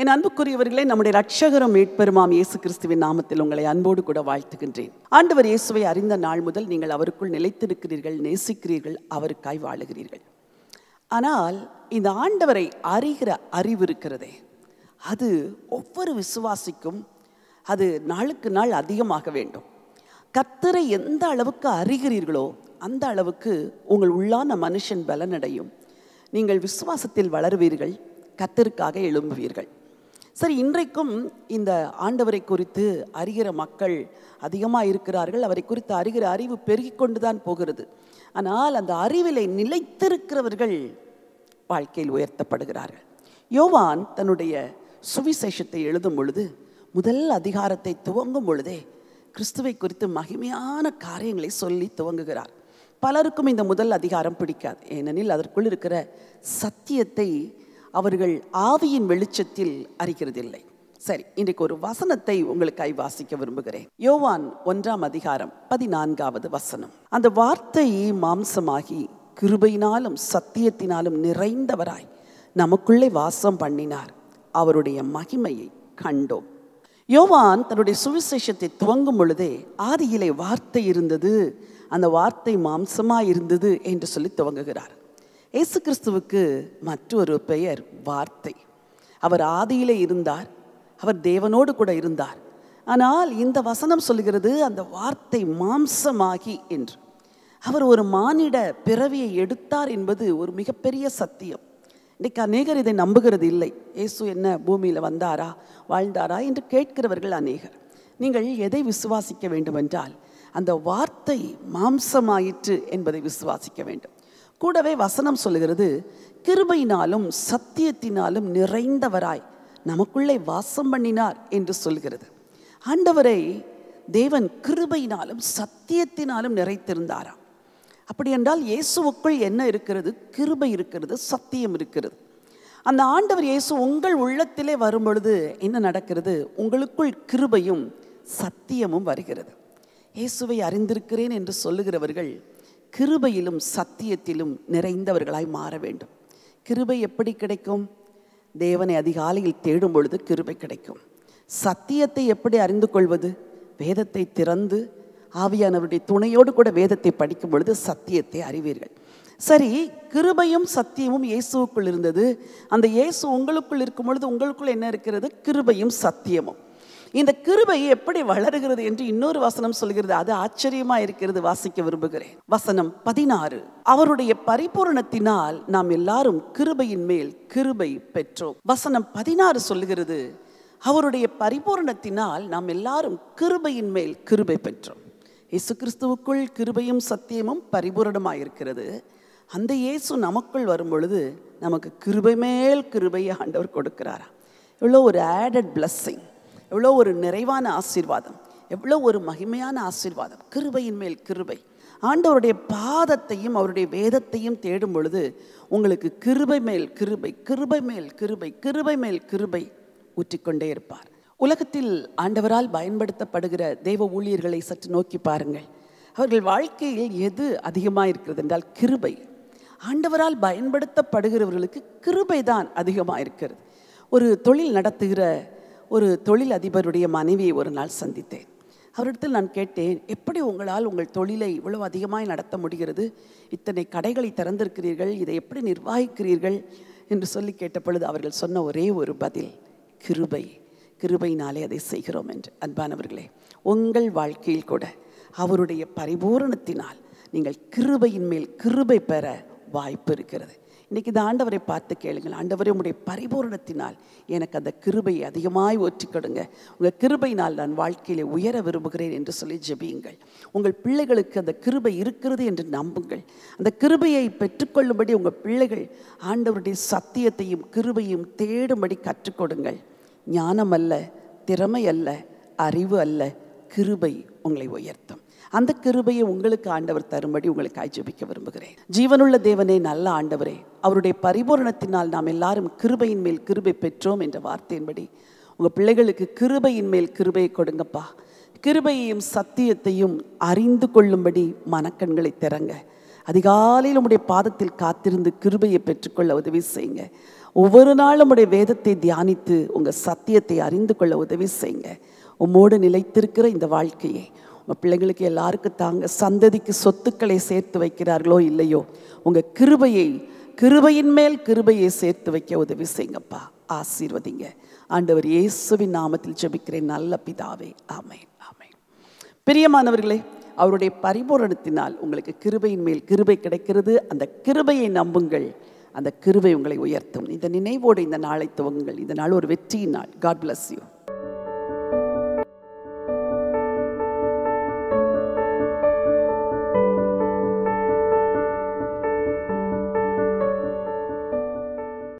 என் அன்புக்குரியவர்களே, நம்முடைய இரட்சகரும் மீட்பெருமாம் இயேசு கிறிஸ்துவின் நாமத்தில் உங்களை அன்போடு கூட வாழ்த்துகின்றேன். ஆண்டவர் இயேசுவை அறிந்த நாள் முதல் நீங்கள் அவருக்குள் நிலைத்திருக்கிறீர்கள், நேசிக்கிறீர்கள், அவருக்காய் வாழுகிறீர்கள். ஆனால் இந்த ஆண்டவரை அறிகிற அறிவு இருக்கிறதே, அது ஒவ்வொரு விசுவாசிக்கும் அது நாளுக்கு நாள் அதிகமாக வேண்டும். கர்த்தரை எந்த அளவுக்கு அறிகிறீர்களோ அந்த அளவுக்கு உங்கள் உள்ளான மனுஷன் பலனடையும். நீங்கள் விசுவாசத்தில் வளருவீர்கள், கர்த்தருக்காக எழும்புவீர்கள். சரி, இன்றைக்கும் இந்த ஆண்டவரை குறித்து அறிகிற மக்கள் அதிகமாக இருக்கிறார்கள். அவரை குறித்து அறிகிற அறிவு பெருகி கொண்டு தான் போகிறது. ஆனால் அந்த அறிவிலை நிலைத்திருக்கிறவர்கள் வாழ்க்கையில் உயர்த்தப்படுகிறார்கள். யோவான் தன்னுடைய சுவிசேஷத்தை எழுதும் பொழுது, முதல் அதிகாரத்தை துவங்கும் பொழுதே கிறிஸ்துவை குறித்து மகிமையான காரியங்களை சொல்லி துவங்குகிறார். பலருக்கும் இந்த முதல் அதிகாரம் பிடிக்காது. ஏனெனில் அதற்குள் இருக்கிற சத்தியத்தை அவர்கள் ஆவியின் வெளிச்சத்தில் அறிகிறதில்லை. சரி, இன்றைக்கு ஒரு வசனத்தை உங்களுக்காய் வாசிக்க விரும்புகிறேன். யோவான் 1 அதிகாரம் 14வது வசனம். அந்த வார்த்தை மாம்சமாகி கிருபையினாலும் சத்தியத்தினாலும் நிறைந்தவராய் நமக்குள்ளே வாசம் பண்ணினார், அவருடைய மகிமையை கண்டோம். யோவான் தன்னுடைய சுவிசேஷத்தை துவங்கும் பொழுதே ஆதியிலே வார்த்தை இருந்தது, அந்த வார்த்தை மாம்சமாய் இருந்தது என்று சொல்லி துவங்குகிறார். இயேசு கிறிஸ்துவுக்கு மற்றொரு பெயர் வார்த்தை. அவர் ஆதியிலே இருந்தார், அவர் தேவனோடு கூட இருந்தார். ஆனால் இந்த வசனம் சொல்லுகிறது அந்த வார்த்தை மாம்சமாகி என்று. அவர் ஒரு மானிட பிறவியை எடுத்தார் என்பது ஒரு மிகப்பெரிய சத்தியம். இன்றைக்கு அநேகர் இதை நம்புகிறது இல்லை. இயேசு என்ன பூமியில் வந்தாரா, வாழ்ந்தாரா என்று கேட்கிறவர்கள் அநேகர். நீங்கள் எதை விசுவாசிக்க வேண்டும் என்றால் அந்த வார்த்தை மாம்சமாயிற்று என்பதை விசுவாசிக்க வேண்டும். கூடவே வசனம் சொல்லுகிறது, கிருபையினாலும் சத்தியத்தினாலும் நிறைந்தவராய் நமக்குள்ளே வாசம் பண்ணினார் என்று சொல்கிறது. ஆண்டவரை தேவன் கிருபையினாலும் சத்தியத்தினாலும் நிறைத்திருந்தாராம். அப்படி என்றால் இயேசுவுக்குள் என்ன இருக்கிறது? கிருபை இருக்கிறது, சத்தியம் இருக்கிறது. அந்த ஆண்டவர் இயேசு உங்கள் உள்ளத்திலே வரும் பொழுது என்ன நடக்கிறது? உங்களுக்குள் கிருபையும் சத்தியமும் வருகிறது. இயேசுவை அறிந்திருக்கிறேன் என்று சொல்லுகிறவர்கள் கிருபையிலும் சத்தியத்திலும் நிறைந்தவர்களாய் மாற வேண்டும். கிருபை எப்படி கிடைக்கும்? தேவனை அதிகாலையில் தேடும் பொழுது கிருபை கிடைக்கும். சத்தியத்தை எப்படி அறிந்து கொள்வது? வேதத்தை திறந்து ஆவியானவருடைய துணையோடு கூட வேதத்தை படிக்கும் பொழுது சத்தியத்தை அறிவீர்கள். சரி, கிருபையும் சத்தியமும் இயேசுவுக்குள் இருந்தது. அந்த இயேசு உங்களுக்குள் இருக்கும் பொழுது உங்களுக்குள் என்ன இருக்கிறது? கிருபையும் சத்தியமும். இந்த கிருபை எப்படி வளருகிறது என்று இன்னொரு வசனம் சொல்கிறது. அது ஆச்சரியமா இருக்கிறது, வாசிக்க விரும்புகிறேன். வசனம் 16. அவருடைய பரிபூரணத்தினால் நாம் எல்லாரும் கிருபையின் மேல் கிருபை பெற்றோம். வசனம் 16 சொல்லுகிறது, அவருடைய பரிபூரணத்தினால் நாம் எல்லாரும் கிருபையின் மேல் கிருபை பெற்றோம். இயேசு கிறிஸ்துவுக்குள் கிருபையும் சத்தியமும் பரிபூரணமாயிருக்கிறது. அந்த இயேசு நமக்குள் வரும் பொழுது நமக்கு கிருபை மேல் கிருபையை ஆண்டவர் கொடுக்கிறாரா? எவ்வளோ ஒரு ஆடட் பிளஸ்ஸிங், எவ்வளோ ஒரு நிறைவான ஆசீர்வாதம், எவ்வளோ ஒரு மகிமையான ஆசீர்வாதம். கிருபையின் மேல் கிருபை. ஆண்டவருடைய பாதத்தையும் அவருடைய வேதத்தையும் தேடும் பொழுது உங்களுக்கு கிருபை மேல் கிருபை, கிருபை மேல் கிருபை, கிருபை மேல் கிருபை ஊற்றிக்கொண்டே இருப்பார். உலகத்தில் ஆண்டவரால் பயன்படுத்தப்படுகிற தெய்வ ஊழியர்களை சற்று நோக்கி பாருங்கள். அவர்கள் வாழ்க்கையில் எது அதிகமாக இருக்கிறது என்றால் கிருபை. ஆண்டவரால் பயன்படுத்தப்படுகிறவர்களுக்கு கிருபை தான் அதிகமாக இருக்கிறது. ஒரு தொழில் நடத்துகிற ஒரு தொழில் அதிபருடைய மனைவியை ஒரு நாள் சந்தித்தேன். அவரிடத்தில் நான் கேட்டேன், எப்படி உங்களால் உங்கள் தொழிலை இவ்வளவு அதிகமாய் நடத்த முடிகிறது? இத்தனை கடைகளை திறந்திருக்கிறீர்கள், இதை எப்படி நிர்வகிக்கிறீர்கள் என்று சொல்லி கேட்ட பொழுது அவர்கள் சொன்ன ஒரே ஒரு பதில், கிருபை, கிருபையினாலே அதை செய்கிறோம் என்று. அன்பானவர்களே, உங்கள் வாழ்க்கையில் கூட அவருடைய பரிபூரணத்தினால் நீங்கள் கிருபையின் மேல் கிருபை பெற வாய்ப்பு இருக்கிறது. இன்றைக்கி இந்த ஆண்டவரை பார்த்து கேளுங்கள், ஆண்டவரே உங்களுடைய பரிபூரணத்தினால் எனக்கு அந்த கிருபையை அதிகமாய் ஊற்றிக்கொடுங்க, உங்கள் கிருபையினால் நான் வாழ்க்கையிலே உயர விரும்புகிறேன் என்று சொல்லி ஜெபியுங்கள். உங்கள் பிள்ளைகளுக்கு அந்த கிருபை இருக்கிறது என்று நம்புங்கள். அந்த கிருபையை பெற்றுக்கொள்ளும்படி உங்கள் பிள்ளைகள் ஆண்டவருடைய சத்தியத்தையும் கிருபையும் தேடும்படி கற்றுக்கொடுங்கள். ஞானம் அல்ல, திறமை அல்ல, அறிவு அல்ல, கிருபை உங்களை உயர்த்தும். அந்த கிருபையை உங்களுக்கு ஆண்டவர் தரும்படி உங்களுக்கு ஜெபிக்க விரும்புகிறேன். ஜீவனுள்ள தேவனே, நல்ல ஆண்டவரே, அவருடைய பரிபூரணத்தினால் நாம் எல்லாரும் கிருபையின் மேல் கிருபை பெற்றோம் என்ற வார்த்தையின்படி உங்கள் பிள்ளைகளுக்கு கிருபையின் மேல் கிருபையை கொடுங்கப்பா. கிருபையையும் சத்தியத்தையும் அறிந்து கொள்ளும்படி மனக்கண்களை திறங்க. அதிகாலையில் உம்முடைய பாதத்தில் காத்திருந்து கிருபையை பெற்றுக்கொள்ள உதவி செய்யுங்க. ஒவ்வொரு நாளும் உடைய வேதத்தை தியானித்து உங்கள் சத்தியத்தை அறிந்து கொள்ள உதவி செய்யுங்க. உம்மோடு நிலைத்திருக்கிற இந்த வாழ்க்கையை உங்கள் பிள்ளைங்களுக்கு எல்லாருக்கும் தாங்க. சந்ததிக்கு சொத்துக்களை சேர்த்து வைக்கிறார்களோ இல்லையோ, உங்கள் கிருபையின் மேல் கிருபையை சேர்த்து வைக்க உதவி செய்யுங்கப்பா. ஆசீர்வதிங்க. ஆண்டவர் இயேசுவின் நாமத்தில் ஜெபிக்கிறேன் நல்ல பிதாவே. ஆமென், ஆமென். பிரியமானவர்களே, அவருடைய பரிபூரணத்தினால் உங்களுக்கு கிருபையின் மேல் கிருபை கிடைக்கிறது. அந்த கிருபையை நம்புங்கள். அந்த கிருபை உங்களை உயர்த்தும். இந்த நினைவோடு இந்த நாளை துவங்குங்கள். இந்த நாள் ஒரு வெற்றியின் நாள். God bless you.